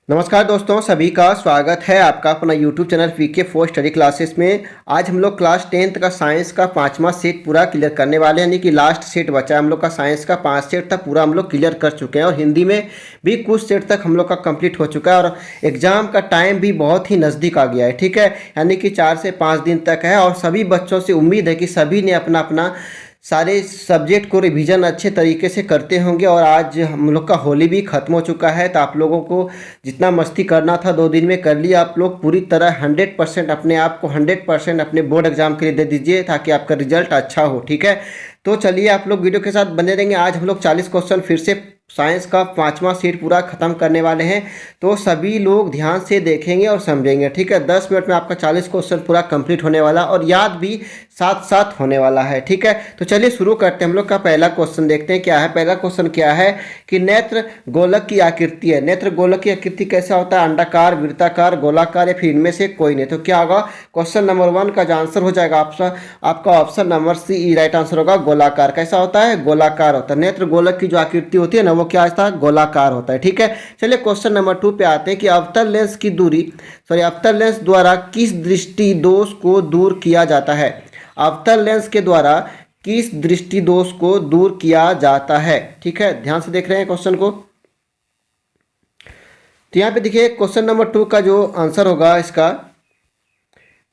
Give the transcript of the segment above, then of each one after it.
नमस्कार दोस्तों, सभी का स्वागत है आपका अपना YouTube channel VK4 study classes में। आज हम लोग क्लास 10th का साइंस का 5वां सेट पूरा क्लियर करने वाले हैं, यानी कि लास्ट सेट बचा है हम लोग का। साइंस का 5 सेट तक पूरा हम लोग क्लियर कर चुके हैं और हिंदी में भी कुछ सेट तक हम लोग का कंप्लीट हो चुका है और एग्ज़ाम का टाइम भी बहुत ही नज़दीक आ गया है। ठीक है, यानी कि 4 से 5 दिन तक है और सभी बच्चों से उम्मीद है कि सभी ने अपना अपना सारे सब्जेक्ट को रिवीजन अच्छे तरीके से करते होंगे। और आज हम लोग का होली भी ख़त्म हो चुका है, तो आप लोगों को जितना मस्ती करना था 2 दिन में कर लिया। आप लोग पूरी तरह 100% अपने आप को 100% अपने बोर्ड एग्जाम के लिए दे दीजिए ताकि आपका रिजल्ट अच्छा हो। ठीक है, तो चलिए आप लोग वीडियो के साथ बने रहेंगे। आज हम लोग 40 क्वेश्चन फिर से साइंस का 5वां सेट पूरा ख़त्म करने वाले हैं, तो सभी लोग ध्यान से देखेंगे और समझेंगे। ठीक है, 10 मिनट में आपका 40 क्वेश्चन पूरा कंप्लीट होने वाला और याद भी साथ साथ होने वाला है। ठीक है, तो चलिए शुरू करते हैं। हम लोग का पहला क्वेश्चन देखते हैं क्या है। पहला क्वेश्चन क्या है कि नेत्र गोलक की आकृति है। नेत्र गोलक की आकृति कैसा होता है? अंडाकार, वृत्ताकार, गोलाकार या फिर इनमें से कोई नहीं। तो क्या होगा? क्वेश्चन नंबर 1 का जो आंसर हो जाएगा आपका option number C right answer होगा। गोलाकार कैसा होता है? गोलाकार होता है। नेत्र गोलक की जो आकृति होती है ना, वो क्या होता है? गोलाकार होता है। ठीक है, चलिए क्वेश्चन नंबर 2 पे आते हैं कि अवतल लेंस की अवतल लेंस द्वारा किस दृष्टि दोष को दूर किया जाता है? अवतल लेंस के द्वारा किस दृष्टि दोष को दूर किया जाता है? ठीक है, ध्यान से देख रहे हैं क्वेश्चन को। तो यहाँ पे देखिए क्वेश्चन नंबर 2 का जो आंसर होगा इसका,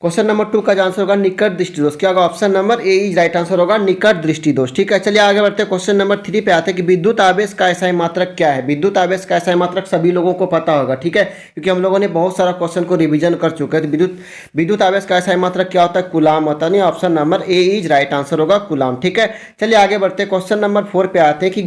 क्वेश्चन नंबर 2 का जो आंसर होगा निकट दृष्टि दोष। क्या होगा? Option number A is right answer होगा, निकट दृष्टि दोष। ठीक है, चलिए आगे बढ़ते हैं। क्वेश्चन नंबर 3 पे आते हैं कि विद्युत आवेश का एसआई मात्रक क्या है? विद्युत आवेश का एसआई मात्रक सभी लोगों को पता होगा। ठीक है, क्योंकि हम लोगों ने बहुत सारा क्वेश्चन को रिवीजन कर चुके हैं। तो विद्युत आवेश का एसआई मात्रक क्या होता है? कूलाम होता है। नहीं, option number A is right answer होगा, कूलाम। ठीक है, चलिए आगे बढ़ते हैं। क्वेश्चन नंबर 4 पे आते हैं कि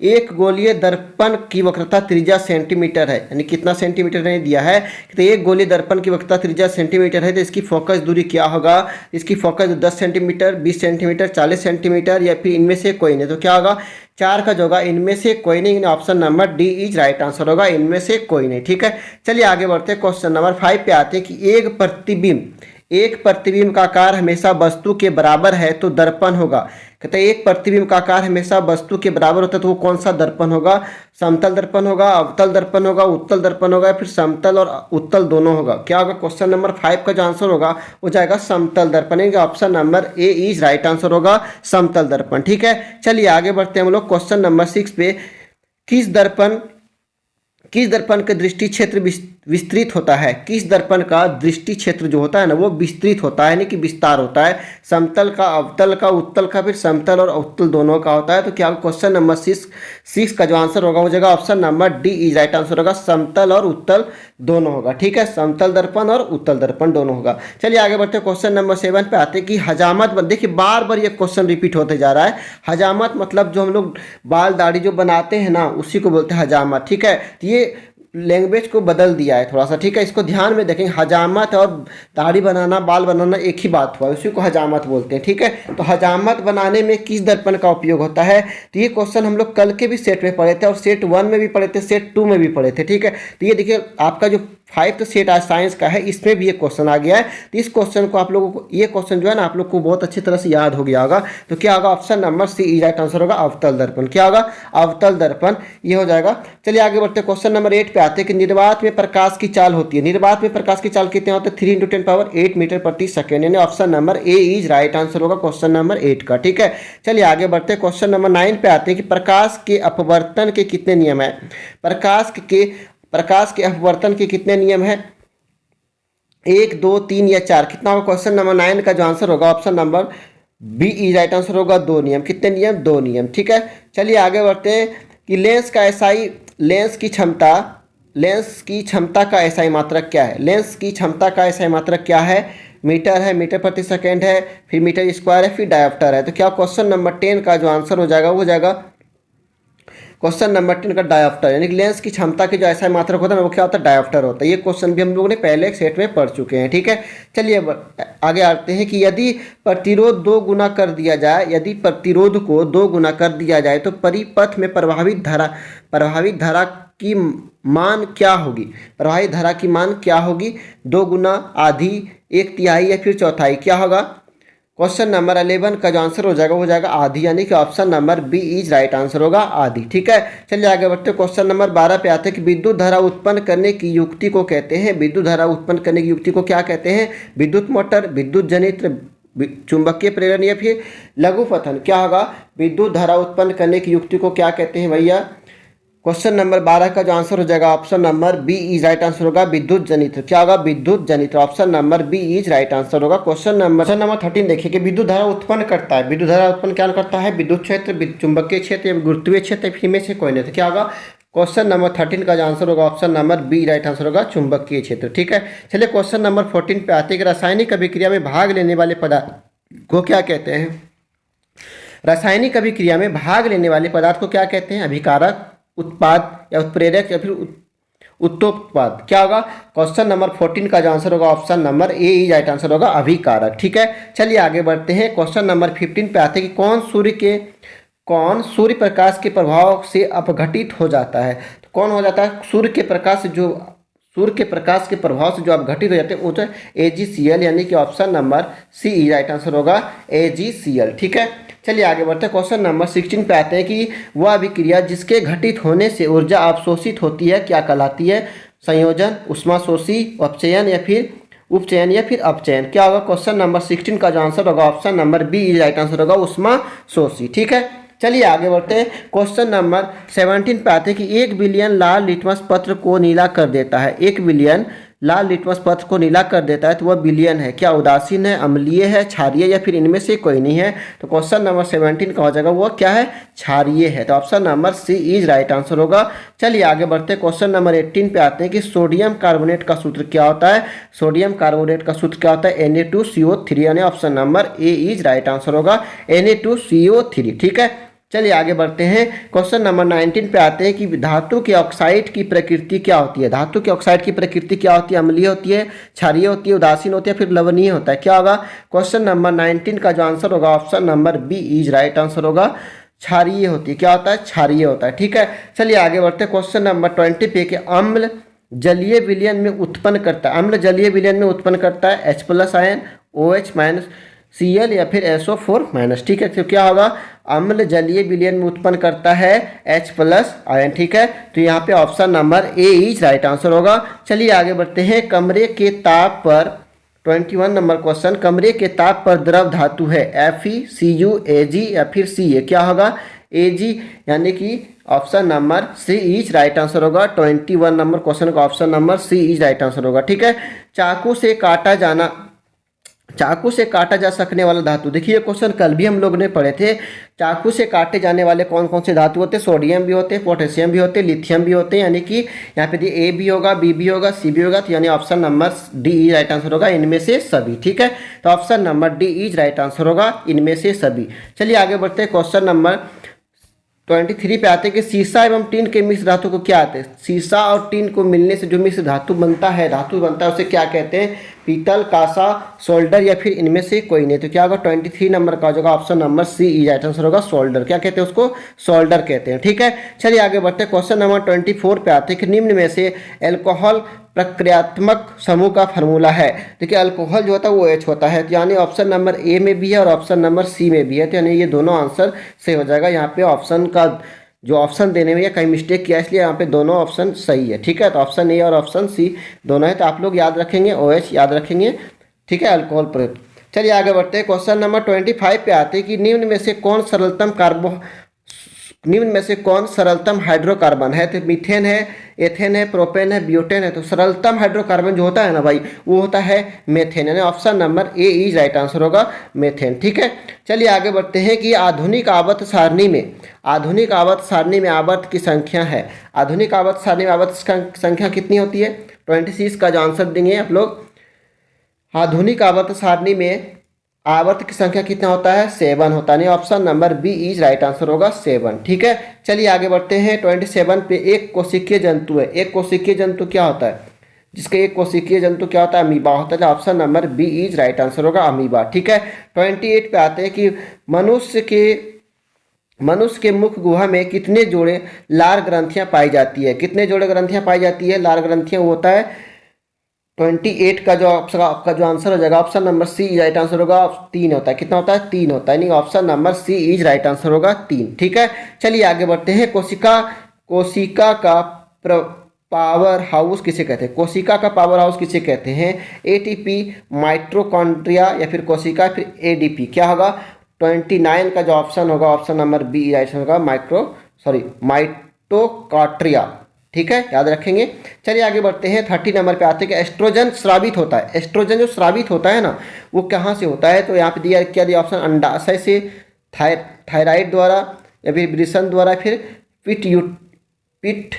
एक गोलीय दर्पण की वक्रता त्रिज्या सेंटीमीटर है, यानी कितना सेंटीमीटर ने दिया है? तो एक गोलीय दर्पण की वक्रता त्रिज्या सेंटीमीटर है, तो इसकी फोकस दूरी क्या होगा? इसकी फोकस 10 सेंटीमीटर, 20 सेंटीमीटर, 40 सेंटीमीटर या फिर इनमें से कोई नहीं। तो क्या होगा? 4 का जो होगा इनमें से कोई नहीं, option number D is right answer होगा, इनमें से कोई नहीं। ठीक है, चलिए आगे बढ़ते हैं। क्वेश्चन नंबर 5 पे आते हैं कि एक प्रतिबिंब का आकार हमेशा वस्तु के बराबर है तो दर्पण होगा। कहते हैं एक प्रतिबिंब का आकार हमेशा वस्तु के बराबर होता है तो वो कौन सा दर्पण होगा? समतल दर्पण होगा, अवतल दर्पण होगा, उत्तल दर्पण होगा, फिर समतल और उत्तल दोनों होगा। क्या होगा? क्वेश्चन नंबर 5 का जो आंसर होगा वो जाएगा समतल दर्पण। Option number A is right answer होगा, समतल दर्पण। ठीक है, चलिए आगे बढ़ते हैं हम लोग क्वेश्चन नंबर 6 पे। किस दर्पण का दृष्टि क्षेत्र विस्तृत होता है? किस दर्पण का दृष्टि क्षेत्र जो होता है ना, वो विस्तृत होता है, यानी कि विस्तार होता है। समतल का, अवतल का, उत्तल का, फिर समतल और उत्तल दोनों का होता है। तो क्या क्वेश्चन नंबर 6 का जो आंसर होगा वो जगह option number D is right answer होगा, समतल और उत्तल दोनों होगा। ठीक है, समतल दर्पण और उत्तल दर्पण दोनों होगा। चलिए आगे बढ़ते हैं। क्वेश्चन नंबर 7 पे आते हैं कि हजामत। देखिए बार बार ये क्वेश्चन रिपीट होते जा रहा है। हजामत मतलब जो हम लोग बाल दाढ़ी जो बनाते हैं ना, उसी को बोलते हैं हजामत। ठीक है, तो ये लैंग्वेज को बदल दिया है थोड़ा सा। ठीक है, इसको ध्यान में देखें। हजामत और दाढ़ी बनाना, बाल बनाना एक ही बात हुआ, उसी को हजामत बोलते हैं। ठीक है, तो हजामत बनाने में किस दर्पण का उपयोग होता है? तो ये क्वेश्चन हम लोग कल के भी सेट में पढ़े थे और सेट 1 में भी पढ़े थे, सेट 2 में भी पढ़े थे। ठीक है, तो ये देखिए आपका जो 5th सेट आज साइंस का है, इसमें भी एक क्वेश्चन आ गया है। तो इस क्वेश्चन को आप लोगों को, ये क्वेश्चन जो है ना आप लोग को बहुत अच्छी तरह से याद हो गया होगा। तो क्या होगा? Option number C right answer होगा, अवतल दर्पण। क्या होगा? अवतल दर्पण, ये हो जाएगा। चलिए आगे बढ़ते हैं। क्वेश्चन नंबर 8 पे आते हैं कि निर्वात में प्रकाश की चाल होती है। निर्वात में प्रकाश की चाल कितने होते हैं? 3 × 10⁸ मीटर प्रति सेकेंड, यानी option number A is right answer होगा, क्वेश्चन नंबर 8 का। ठीक है, चलिए आगे बढ़ते हैं। क्वेश्चन नंबर 9 पे आते हैं कि प्रकाश के अपवर्तन के कितने नियम है? प्रकाश के अपवर्तन के कितने नियम है? 1, 2, 3 या 4? कितना होगा? क्वेश्चन नंबर 9 का जो आंसर होगा option number B is right answer होगा, 2 नियम। कितने नियम? 2 नियम। ठीक है, चलिए आगे बढ़ते हैं कि लेंस की क्षमता का एसआई मात्रक क्या है? लेंस की क्षमता का एसआई मात्रक क्या है? मीटर है, मीटर प्रति सेकेंड है, फिर मीटर स्क्वायर है, फिर डायोप्टर है। तो क्या क्वेश्चन नंबर 10 का जो आंसर हो जाएगा वो जाएगा क्वेश्चन नंबर 10 का डायोप्टर, यानी कि लेंस की क्षमता की जो ऐसा मात्रक होता है ना, वो क्या होता है? डायोप्टर होता है। ये क्वेश्चन भी हम लोगों ने पहले एक सेट में पढ़ चुके हैं। ठीक है, चलिए आगे आते हैं कि यदि प्रतिरोध 2 गुना कर दिया जाए, यदि प्रतिरोध को 2 गुना कर दिया जाए तो परिपथ में प्रभावित धारा की मान क्या होगी? प्रवाहित धारा की मान क्या होगी? 2 गुना, आधी, 1/3 या फिर चौथाई? क्या होगा? क्वेश्चन नंबर 11 का जो आंसर हो जाएगा वो जाएगा आधी, यानी कि option number B is right answer होगा आधी। ठीक है, चलिए आगे बढ़ते हैं। क्वेश्चन नंबर 12 पे आते हैं कि विद्युत धारा उत्पन्न करने की युक्ति को कहते हैं, विद्युत धारा उत्पन्न करने की युक्ति को क्या कहते हैं? विद्युत मोटर, विद्युत जनित्र, चुंबकीय प्रेरण या फिर लघुपथन। क्या होगा? विद्युत धारा उत्पन्न करने की युक्ति को क्या कहते हैं भैया? क्वेश्चन नंबर 12 का जो आंसर हो जाएगा option number B is right answer होगा विद्युत जनित्र। क्या होगा? विद्युत जनित्र। Option number B is right answer होगा। क्वेश्चन नंबर 13 देखिए कि विद्युत धारा उत्पन्न करता है, विद्युत धारा उत्पन्न क्या करता है? विद्युत क्षेत्र, चुंबकीय क्षेत्र या गुरुत्वीय क्षेत्र, फिर में से कोई नहीं। तो क्या होगा? क्वेश्चन नंबर 13 का जो आंसर होगा option number B right answer होगा चुंबकीय क्षेत्र। ठीक है, चलिए क्वेश्चन नंबर 14 पे आते हैं कि रासायनिक अभिक्रिया में भाग लेने वाले पदार्थ को क्या कहते हैं? रासायनिक अभिक्रिया में भाग लेने वाले पदार्थ को क्या कहते हैं? अभिकारक, उत्पाद या उत्प्रेरक या फिर उत्तोत्पाद। क्या होगा? क्वेश्चन नंबर 14 का जो आंसर होगा option number A is right answer होगा अभिकारक। ठीक है, चलिए आगे बढ़ते हैं। क्वेश्चन नंबर 15 पे आते हैं कि कौन सूर्य प्रकाश के प्रभाव से अपघटित हो जाता है? तो कौन हो जाता है? सूर्य के प्रकाश के प्रभाव से जो अपघटित हो जाते हैं वो तो AgCl, यानी कि option number C is right answer होगा AgCl। ठीक है, चलिए आगे बढ़ते हैं। क्वेश्चन नंबर 16 पे आते हैं कि वह अभिक्रिया जिसके घटित होने से ऊर्जा अवशोषित होती है क्या कहलाती है? संयोजन, उष्माशोषी, अपचयन या फिर उपचयन या फिर अपचयन। क्या होगा? क्वेश्चन नंबर 16 का जो आंसर होगा option number B is right answer होगा उष्माशोषी। ठीक है, चलिए आगे बढ़ते हैं। क्वेश्चन नंबर 17 पे आते हैं कि 1 बिलियन लाल लिटमस पत्र को नीला कर देता है, 1 बिलियन लाल लिटमस पत्र को नीला कर देता है, तो वह बिलियन है। क्या उदासीन है, अम्लीय है, क्षारीय या फिर इनमें से कोई नहीं है? तो क्वेश्चन नंबर 17 का हो जाएगा वो क्या है? क्षारीय है। तो option number C is right answer होगा। चलिए आगे बढ़ते हैं। क्वेश्चन नंबर 18 पे आते हैं कि सोडियम कार्बोनेट का सूत्र क्या होता है? सोडियम कार्बोनेट का सूत्र क्या होता है? Na2CO3, यानी option number A is right answer होगा Na2CO3। ठीक है, चलिए आगे बढ़ते हैं। क्वेश्चन नंबर 19 पे आते हैं कि धातु के ऑक्साइड की प्रकृति क्या होती है? धातु के ऑक्साइड की प्रकृति क्या होती है? अम्लीय होती है, क्षारीय होती है, उदासीन होती है, फिर लवणीय होता है। क्या होगा? क्वेश्चन नंबर 19 का जो आंसर होगा option number B is right answer होगा क्षारीय होती है। क्या होता है? क्षारीय होता है। ठीक है, चलिए आगे बढ़ते हैं। क्वेश्चन नंबर 20 पे कि अम्ल जलीय विलयन में उत्पन्न करता है, अम्ल जलीय विलयन में उत्पन्न करता है H+ आयन, OH- Cl या फिर SO4-। ठीक है, तो क्या होगा? अम्ल जलीय विलयन में उत्पन्न करता है H+ आयन। ठीक है, तो यहाँ पे option number A is right answer होगा। चलिए आगे बढ़ते हैं। कमरे के ताप पर 21 नंबर क्वेश्चन, कमरे के ताप पर द्रव धातु है Fe, Cu, Ag या फिर Ca। क्या होगा? Ag, यानी कि option number C is right answer होगा। 21 नंबर क्वेश्चन का option number C is right answer होगा। ठीक है, चाकू से काटा जा सकने वाला धातु। देखिए क्वेश्चन कल भी हम लोग ने पढ़े थे। चाकू से काटे जाने वाले कौन कौन से धातु होते हैं? सोडियम भी होते हैं, पोटेशियम भी होते हैं, लिथियम भी होते हैं, यानी कि यहाँ पे ए भी होगा, बी भी होगा, सी भी होगा, तो यानी option number D is right answer होगा इनमें से सभी। ठीक है, तो option number D is right answer होगा इनमें से सभी। चलिए आगे बढ़ते हैं। क्वेश्चन नंबर 23 पे आते हैं कि सीसा एवं टीन के मिश्र धातु को क्या आते हैं? सीसा और टीन को मिलने से जो मिश्र धातु बनता है उसे क्या कहते हैं? पीतल, कांसा, सोल्डर या फिर इनमें से कोई नहीं। तो क्या होगा? 23 नंबर का होगा option number C is right answer होगा सोल्डर। क्या कहते हैं उसको? सोल्डर कहते हैं। ठीक है, चलिए आगे बढ़ते हैं। क्वेश्चन नंबर 24 पे आते हैं कि निम्न में से एल्कोहल प्रक्रियात्मक समूह का फार्मूला है। देखिए अल्कोहल जो होता है वो H होता है, तो यानी ऑप्शन नंबर ए में भी है और ऑप्शन नंबर सी में भी है, तो यानी ये दोनों आंसर सही हो जाएगा। यहाँ पे ऑप्शन का जो ऑप्शन देने में कहीं मिस्टेक किया, इसलिए यहाँ पे दोनों ऑप्शन सही है। ठीक है, तो ऑप्शन ए और ऑप्शन सी दोनों है, तो आप लोग याद रखेंगे, OH याद रखेंगे। ठीक है, अल्कोहल प्रयुक्त। चलिए आगे बढ़ते हैं। क्वेश्चन नंबर 25 पे आते हैं कि निम्न में से कौन सरलतम हाइड्रोकार्बन है? तो मीथेन है, एथेन है, प्रोपेन है, ब्यूटेन है। तो सरलतम हाइड्रोकार्बन जो होता है ना भाई, वो होता है मेथेन, यानी option number A is right answer होगा मेथेन। ठीक है, चलिए आगे बढ़ते हैं कि आधुनिक आवर्त सारणी में आवर्त की संख्या है। आधुनिक आवर्त सारणी में आवर्त संख्या कितनी होती है? 26 का जो आंसर देंगे आप लोग। आधुनिक आवर्त सारणी में आवर्त की संख्या कितना होता है? 7 होता है, option number B is right answer होगा 7। ठीक है, चलिए आगे बढ़ते हैं। 27 पे एक कोशिकीय जंतु है। एक कोशिकीय जंतु क्या होता है? जिसके एक कोशिकीय जंतु क्या होता है? अमीबा होता है, option number B is right answer होगा अमीबा। ठीक है, 28 पे आते हैं कि मनुष्य के मुख गुहा में कितने जोड़े लार ग्रंथियां पाई जाती है? कितने जोड़े ग्रंथियां पाई जाती है? लार ग्रंथियां वो होता है 28 का जो ऑप्शन आपका जो आंसर हो जाएगा option number C is right answer होगा। 3 होता है, कितना होता है 3 होता है, नहीं option number C is right answer होगा 3। ठीक है, चलिए आगे बढ़ते हैं। कोशिका का पावर हाउस किसे कहते हैं? कोशिका का पावर हाउस किसे कहते हैं? एटीपी, माइटोकॉन्ड्रिया या फिर कोशिका फिर एडीपी, क्या होगा? 29 का जो ऑप्शन होगा ऑप्शन नंबर बी राइट होगा माइटोकॉन्ड्रिया। ठीक है, याद रखेंगे। चलिए आगे बढ़ते हैं। 30 नंबर पे आते हैं कि एस्ट्रोजन स्रावित होता है। एस्ट्रोजन जो स्रावित होता है ना, वो कहाँ से होता है? तो यहाँ पे दिया क्या दिया ऑप्शन? अंडाशय से, थायराइड द्वारा या फिर वृषण द्वारा, फिर पिट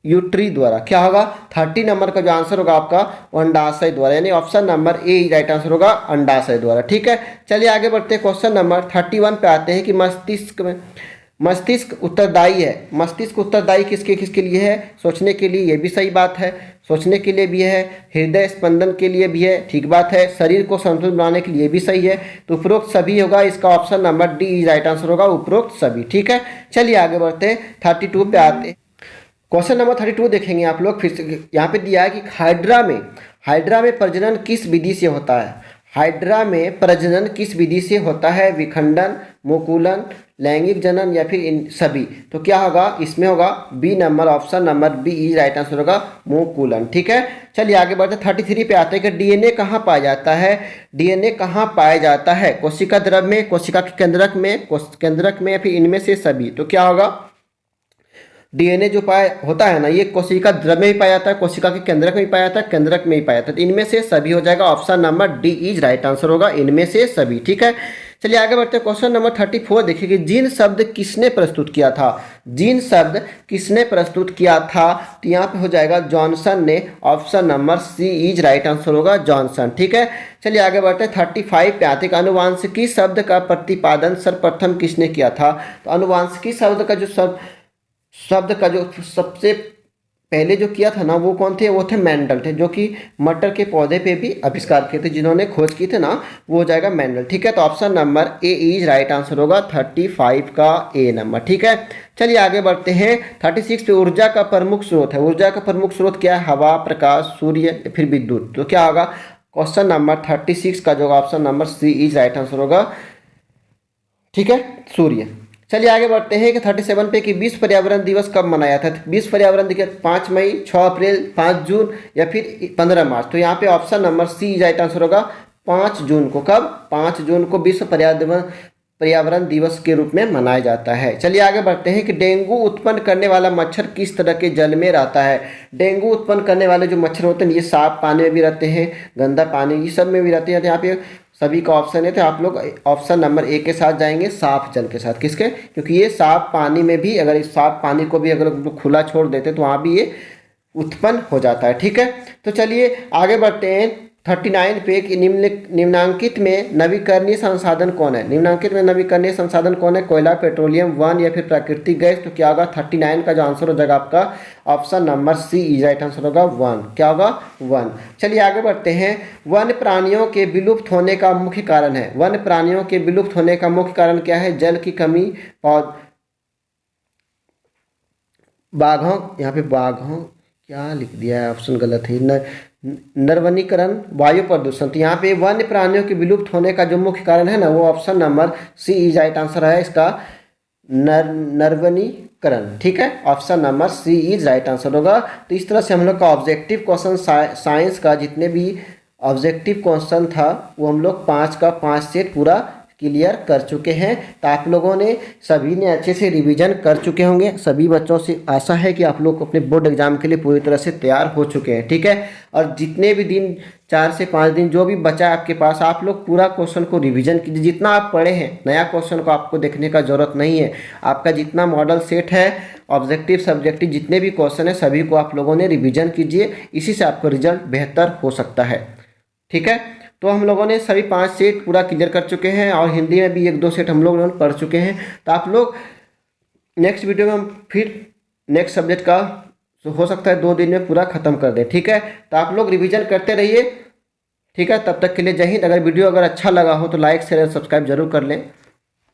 यूट्री द्वारा। क्या होगा? 30 नंबर का जो आंसर होगा आपका वो अंडाशय द्वारा, यानी option number A right answer होगा अंडाशय द्वारा। ठीक है, चलिए आगे बढ़ते हैं। क्वेश्चन नंबर 31 पे आते हैं कि मस्तिष्क उत्तरदायी है। मस्तिष्क उत्तरदायी किसके किसके लिए है? सोचने के लिए, ये भी सही बात है, सोचने के लिए भी है, हृदय स्पंदन के लिए भी है, ठीक बात है, शरीर को संतुलित बनाने के लिए भी सही है। तो उपरोक्त सभी होगा, इसका option number D right answer होगा, उपरोक्त सभी। ठीक है, चलिए आगे बढ़ते हैं। 32 पे आते हैं। क्वेश्चन नंबर 32 देखेंगे आप लोग। फिर से यहाँ पे दिया है कि हाइड्रा में प्रजनन किस विधि से होता है? हाइड्रा में प्रजनन किस विधि से होता है? विखंडन, मुकुलन, लैंगिक जनन या फिर इन सभी। तो क्या होगा? इसमें होगा B number, option number B is right answer होगा, मुकुलन। ठीक है, चलिए आगे बढ़ते 33 पे आते हैं कि डीएनए कहाँ पाया जाता है? डीएनए कहाँ पाया जाता है? कोशिका द्रव में, कोशिका के केंद्रक में या फिर इनमें से सभी। तो क्या होगा? डीएनए जो पाया होता है ना, ये कोशिका द्रव में भी पाया जाता है, कोशिका के केंद्रक में भी पाया जाता है, केंद्रक में भी पाया जाता है। तो इनमें से सभी हो जाएगा, option number D is right answer होगा, इनमें से सभी। ठीक है, चलिए आगे बढ़ते हैं। क्वेश्चन नंबर 34 देखिए कि जीन शब्द किसने प्रस्तुत किया था? जीन शब्द किसने प्रस्तुत किया था? तो यहाँ पे हो जाएगा जॉनसन ने, option number C is right answer होगा, जॉनसन। ठीक है, चलिए आगे बढ़ते हैं। 35 पे आते हैं। अनुवांशिकी शब्द का प्रतिपादन सर्वप्रथम किसने किया था? तो अनुवांशिकी शब्द का जो सबसे पहले जो किया था ना, वो कौन थे? वो थे मेंडल थे, जो कि मटर के पौधे पे भी आविष्कार किए थे, जिन्होंने खोज की थे ना, वो हो जाएगा मेंडल। ठीक है, तो option number A is right answer होगा, 35 का ए नंबर। ठीक है, चलिए आगे बढ़ते हैं। 36 पे ऊर्जा का प्रमुख स्रोत है। ऊर्जा का प्रमुख स्रोत क्या है? हवा, प्रकाश, सूर्य, फिर विद्युत। तो क्या होगा? क्वेश्चन नंबर 36 का जो option number C is right answer होगा। ठीक है, सूर्य। चलिए आगे बढ़ते हैं कि 37 पे कि विश्व पर्यावरण दिवस कब मनाया था? विश्व पर्यावरण दिवस 5 मई, 6 अप्रैल, 5 जून या फिर 15 मार्च। तो यहाँ पे option number C right answer होगा, 5 जून को। कब? 5 जून को विश्व पर्यावरण दिवस के रूप में मनाया जाता है। चलिए आगे बढ़ते हैं कि डेंगू उत्पन्न करने वाला मच्छर किस तरह के जल में रहता है? डेंगू उत्पन्न करने वाले जो मच्छर होते हैं, ये साफ पानी में भी रहते हैं, गंदा पानी, ये सब में भी रहते हैं। यहाँ पे सभी का ऑप्शन है, तो आप लोग ऑप्शन नंबर ए के साथ जाएंगे, साफ जल के साथ। किसके? क्योंकि ये साफ पानी में भी, अगर इस साफ पानी को भी अगर खुला छोड़ देते तो वहाँ भी ये उत्पन्न हो जाता है। ठीक है, तो चलिए आगे बढ़ते हैं। 39 पे कि निम्नांकित में नवीकरणीय संसाधन कौन है? निम्नांकित में नवीकरणीय संसाधन कौन है? कोयला, पेट्रोलियम, वन या फिर प्राकृतिक गैस। तो क्या होगा? 39 का जो आंसर हो जाएगा आपका option number C is right answer होगा, वन। क्या होगा? वन। चलिए आगे बढ़ते हैं। वन्य प्राणियों के विलुप्त होने का मुख्य कारण है। वन्य प्राणियों के विलुप्त होने का मुख्य कारण क्या है? जल की कमी, बाघों, यहाँ पे बाघों क्या लिख दिया है, ऑप्शन गलत है, नरवनीकरण, वायु प्रदूषण। तो यहाँ पे वन्य प्राणियों के विलुप्त होने का जो मुख्य कारण है ना, वो option number C is right answer है इसका, नरवनीकरण। ठीक है, option number C is right answer होगा। तो इस तरह से हम लोग का ऑब्जेक्टिव क्वेश्चन साइंस का जितने भी ऑब्जेक्टिव क्वेश्चन था वो हम लोग 5 का 5 सेट पूरा क्लियर कर चुके हैं। तो आप लोगों ने सभी ने अच्छे से रिवीजन कर चुके होंगे। सभी बच्चों से आशा है कि आप लोग अपने बोर्ड एग्जाम के लिए पूरी तरह से तैयार हो चुके हैं। ठीक है, और जितने भी दिन 4 से 5 दिन जो भी बचा है आपके पास, आप लोग पूरा क्वेश्चन को रिवीजन कीजिए। जितना आप पढ़े हैं, नया क्वेश्चन को आपको देखने का जरूरत नहीं है। आपका जितना मॉडल सेट है, ऑब्जेक्टिव सब्जेक्टिव जितने भी क्वेश्चन है, सभी को आप लोगों ने रिविजन कीजिए। इसी से आपका रिजल्ट बेहतर हो सकता है। ठीक है, तो हम लोगों ने सभी 5 सेट पूरा क्लियर कर चुके हैं और हिंदी में भी 1-2 सेट हम लोग पढ़ चुके हैं। तो आप लोग नेक्स्ट वीडियो में हम फिर नेक्स्ट सब्जेक्ट का हो सकता है 2 दिन में पूरा खत्म कर दें। ठीक है, तो आप लोग रिवीजन करते रहिए। ठीक है, तब तक के लिए जय हिंद। अगर वीडियो अगर अच्छा लगा हो तो लाइक शेयर सब्सक्राइब जरूर कर लें।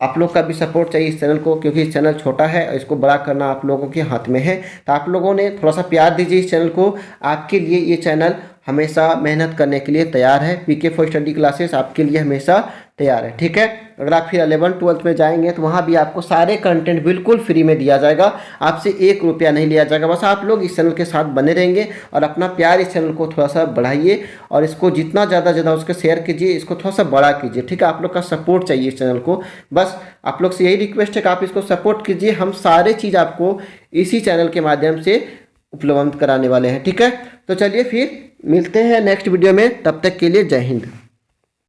आप लोग का भी सपोर्ट चाहिए इस चैनल को, क्योंकि इस चैनल छोटा है और इसको बड़ा करना आप लोगों के हाथ में है। तो आप लोगों ने थोड़ा सा प्यार दीजिए इस चैनल को। आपके लिए ये चैनल हमेशा मेहनत करने के लिए तैयार है। पीके फॉर स्टडी क्लासेस आपके लिए हमेशा तैयार है, ठीक है। अगर आप फिर 11th-12th में जाएंगे तो वहाँ भी आपको सारे कंटेंट बिल्कुल फ्री में दिया जाएगा, आपसे 1 रुपया नहीं लिया जाएगा। बस आप लोग इस चैनल के साथ बने रहेंगे और अपना प्यार इस चैनल को थोड़ा सा बढ़ाइए और इसको जितना ज़्यादा उसको शेयर कीजिए, इसको थोड़ा सा बड़ा कीजिए, ठीक है। आप लोग का सपोर्ट चाहिए इस चैनल को, बस आप लोग से यही रिक्वेस्ट है कि आप इसको सपोर्ट कीजिए। हम सारे चीज़ आपको इसी चैनल के माध्यम से उपलब्ध कराने वाले हैं, ठीक है। तो चलिए फिर मिलते हैं नेक्स्ट वीडियो में, तब तक के लिए जय हिंद।